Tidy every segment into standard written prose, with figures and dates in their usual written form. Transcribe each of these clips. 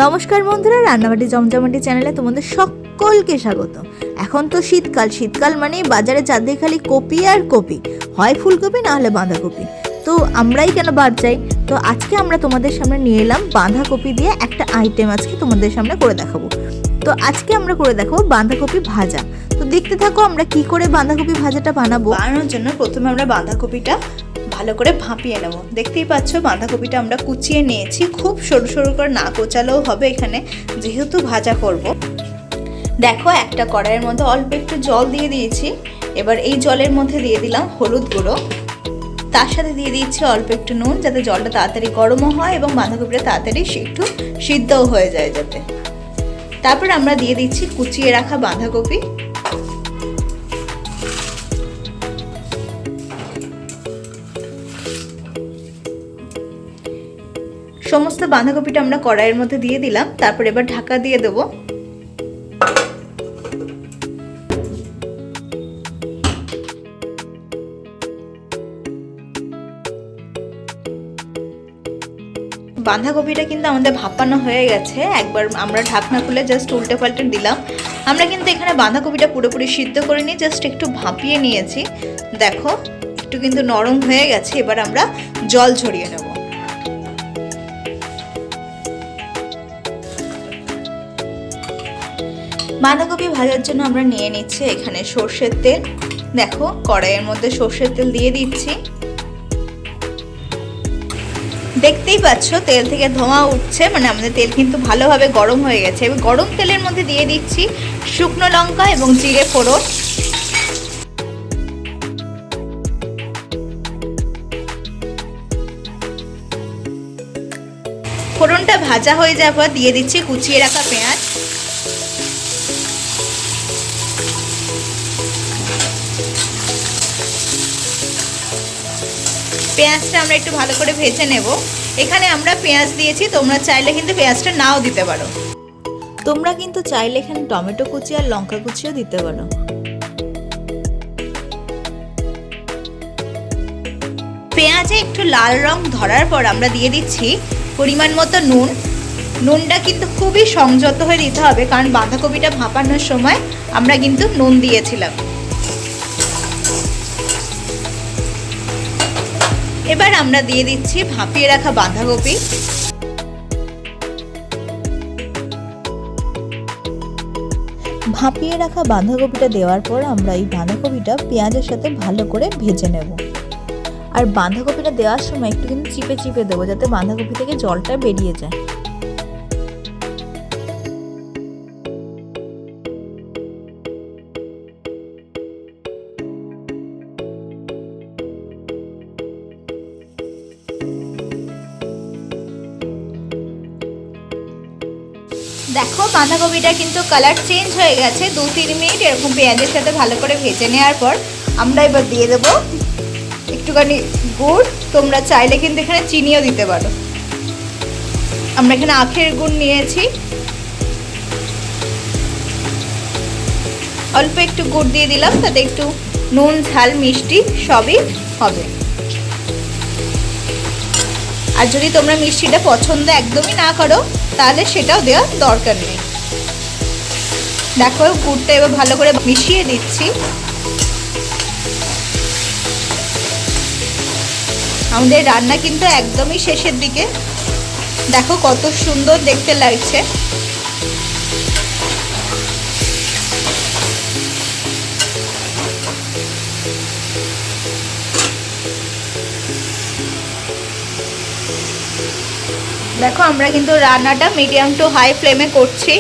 নমস্কার বন্ধুরা, রান্নাবাটি জমজমাটি চ্যানেলে তোমাদের সকলকে স্বাগত। এখন তো শীতকাল মানে বাজারে চারদিকে খালি কপি আর কপি, হয় ফুলকপি না হলে বাঁধাকপি। তো আমরাই কেন বাদ যাই? তো আজকে আমরা তোমাদের সামনে নিয়ে এলাম বাঁধাকপি দিয়ে একটা আইটেম, আজকে তোমাদের সামনে করে দেখাবো। তো আজকে আমরা করে দেখাবো বাঁধাকপি ভাজা। তো দেখতে থাকো আমরা কি করে বাঁধাকপি ভাজাটা বানাবো। বানানোর জন্য প্রথমে আমরা বাঁধাকপিটা ভালো করে ভাপিয়ে নেব। দেখতেই পাচ্ছ বাঁধাকপিটা আমরা কুচিয়ে নিয়েছি, খুব সরু সরু করে না কোচালেও হবে এখানে, যেহেতু ভাজা করব। দেখো একটা কড়াইয়ের মধ্যে অল্প একটু জল দিয়ে দিয়েছি। এবার এই জলের মধ্যে দিয়ে দিলাম হলুদ গুঁড়ো, তার সাথে দিয়ে দিচ্ছি অল্প একটু নুন, যাতে জলটা তাড়াতাড়ি গরমও হয় এবং বাঁধাকপিটা তাড়াতাড়ি একটু সিদ্ধও হয়ে যায় যাতে। তারপর আমরা দিয়ে দিচ্ছি কুচিয়ে রাখা বাঁধাকপি। সমস্ত বাঁধাকপিটা আমরা কড়াইয়ের মধ্যে দিয়ে দিলাম। তারপর এবার ঢাকা দিয়ে দেবো। বাঁধাকপিটা কিন্তু আমাদের ভাপানো হয়ে গেছে। একবার আমরা ঢাকনা খুলে জাস্ট উল্টে পাল্টে দিলাম। আমরা কিন্তু এখানে বাঁধাকপিটা পুরোপুরি সিদ্ধ করে নিয়ে জাস্ট একটু ভাপিয়ে নিয়েছি। দেখো একটু কিন্তু নরম হয়ে গেছে। এবার আমরা জল ঝরিয়ে নেব। বাঁধাকপি ভাজার জন্য আমরা নিয়ে নিচ্ছি এখানে সর্ষের তেল। দেখো কড়াইয়ের মধ্যে সর্ষের তেল দিয়ে দিচ্ছি। দেখতেই পাচ্ছ তেল থেকে ধোঁয়া উঠছে, মানে আমাদের তেল কিন্তু ভালোভাবে গরম হয়ে গেছে। এবার গরম তেলের মধ্যে দিয়ে দিচ্ছি শুকনো লঙ্কা এবং জিরে ফোড়ন। ফোড়নটা ভাজা হয়ে যাওয়ার পর দিয়ে দিচ্ছি কুচিয়ে রাখা পেঁয়াজ। পেঁয়াজটা আমরা একটু ভালো করে ভেজে নেব। এখানে আমরা পেঁয়াজ দিয়েছি, তোমরা চাইলে কিন্তু পেঁয়াজটা নাও দিতে পারো। তোমরা কিন্তু চাইলে এখানে টমেটো কুচি আর লঙ্কা কুচিও দিতে পারো। পেঁয়াজে একটু লাল রং ধরার পর আমরা দিয়ে দিচ্ছি পরিমাণ মতো নুন। নুনটা কিন্তু খুবই সংযত হয়ে দিতে হবে, কারণ বাঁধাকপিটা ভাপানোর সময় আমরা কিন্তু নুন দিয়েছিলাম। এবার আমরা দিয়ে দিচ্ছি ভাপিয়ে রাখা বাঁধাকপি। ভাপিয়ে রাখা বাঁধাকপিটা দেওয়ার পর আমরা এই বাঁধাকপিটা পেঁয়াজের সাথে ভালো করে ভেজে নেব। আর বাঁধাকপিটা দেওয়ার সময় একটু কিন্তু চিপে চিপে দেবো, যাতে বাঁধাকপি থেকে জলটা বেরিয়ে যায়। দেখো বাঁধাকপিটা কিন্তু কালার চেঞ্জ হয়ে গেছে। 2-3 মিনিট এরকম পেঁয়াজের সাথে ভালো করে ভেজে নেওয়ার পর আমরা এবার দিয়ে দেবো একটুখানি গুড়। তোমরা চাইলে কিন্তু এখানে চিনিও দিতে পারো। আমরা এখানে আখের গুড় নিয়েছি, অল্প একটু গুড় দিয়ে দিলাম, তাতে একটু নুন ঝাল মিষ্টি সবই হবে। আর যদি তোমরা মিষ্টিটা পছন্দ একদমই না করো তাহলে সেটাও দেওয়ার দরকার নেই। দেখো গুড়টা এবার ভালো করে মিশিয়ে দিচ্ছি। আমাদের রান্না কিন্তু একদমই শেষের দিকে। দেখো কত সুন্দর দেখতে লাগছে। দেখো আমরা কিন্তু রান্নাটা মিডিয়াম টু হাই ফ্লেমে করছি।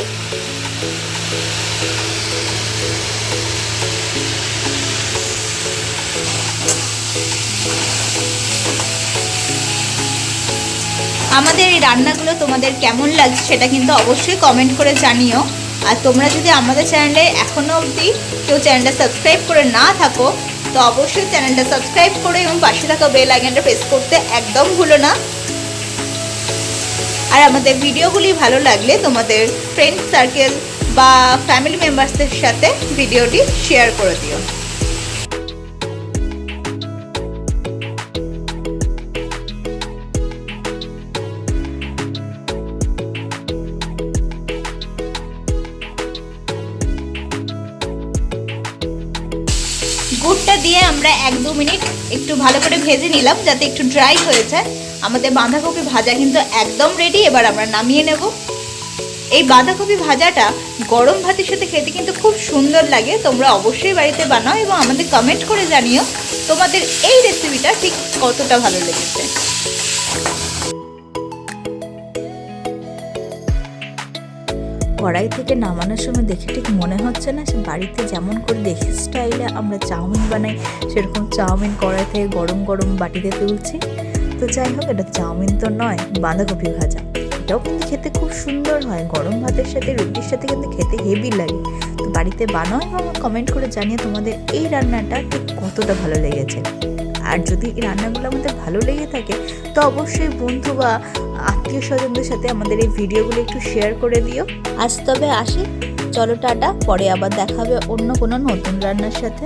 আমাদের এই রান্নাগুলো তোমাদের কেমন লাগছে সেটা কিন্তু অবশ্যই কমেন্ট করে জানিও। আর তোমরা যদি আমাদের চ্যানেলে এখনো অবধি কেউ চ্যানেলটা সাবস্ক্রাইব করে না থাকো, তো অবশ্যই চ্যানেলটা সাবস্ক্রাইব করে এবং পাশে থাকা বেল আইকনটা প্রেস করতে একদম ভুলো না। আর আমাদের ভিডিওগুলি ভালো লাগলে তোমাদের ফ্রেন্ড সার্কেল বা ফ্যামিলি মেম্বার্সদের সাথে ভিডিওটি শেয়ার করে দিও। নুনটা দিয়ে আমরা 1-2 মিনিট একটু ভালো করে ভেজে নিলাম, যাতে একটু ড্রাই হয়ে যায়। আমাদের বাঁধাকপি ভাজা কিন্তু একদম রেডি। এবার আমরা নামিয়ে নেব। এই বাঁধাকপি ভাজাটা গরম ভাতের সাথে খেতে কিন্তু খুব সুন্দর লাগে। তোমরা অবশ্যই বাড়িতে বানাও এবং আমাদের কমেন্ট করে জানিও তোমাদের এই রেসিপিটা ঠিক কতটা ভালো লেগেছে। কড়াই থেকে নামানোর সময় দেখে ঠিক মনে হচ্ছে না সে বাড়িতে যেমন করে দেশি স্টাইলে আমরা চাউমিন বানাই সেরকম চাউমিন কড়াই থেকে গরম গরম বাটিতে তুলছি। তো যাই হোক, এটা চাউমিন তো নয়, বাঁধাকপি ভাজা। এটাও কিন্তু খেতে খুব সুন্দর হয়, গরম ভাতের সাথে রুটির সাথে কিন্তু খেতে হেভি লাগে। তো বাড়িতে বানাও এবং কমেন্ট করে জানিয়ে তোমাদের এই রান্নাটা ঠিক কতটা ভালো লেগেছে। আর যদি এই রান্নাগুলো আমাদের ভালো লেগে থাকে তো অবশ্যই বন্ধু বা আত্মীয় স্বজনদের সাথে আমাদের এই ভিডিওগুলো একটু শেয়ার করে দিও। আজ তবে আসি, চলো টাটা, পরে আবার দেখা হবে অন্য কোনো নতুন রান্নার সাথে।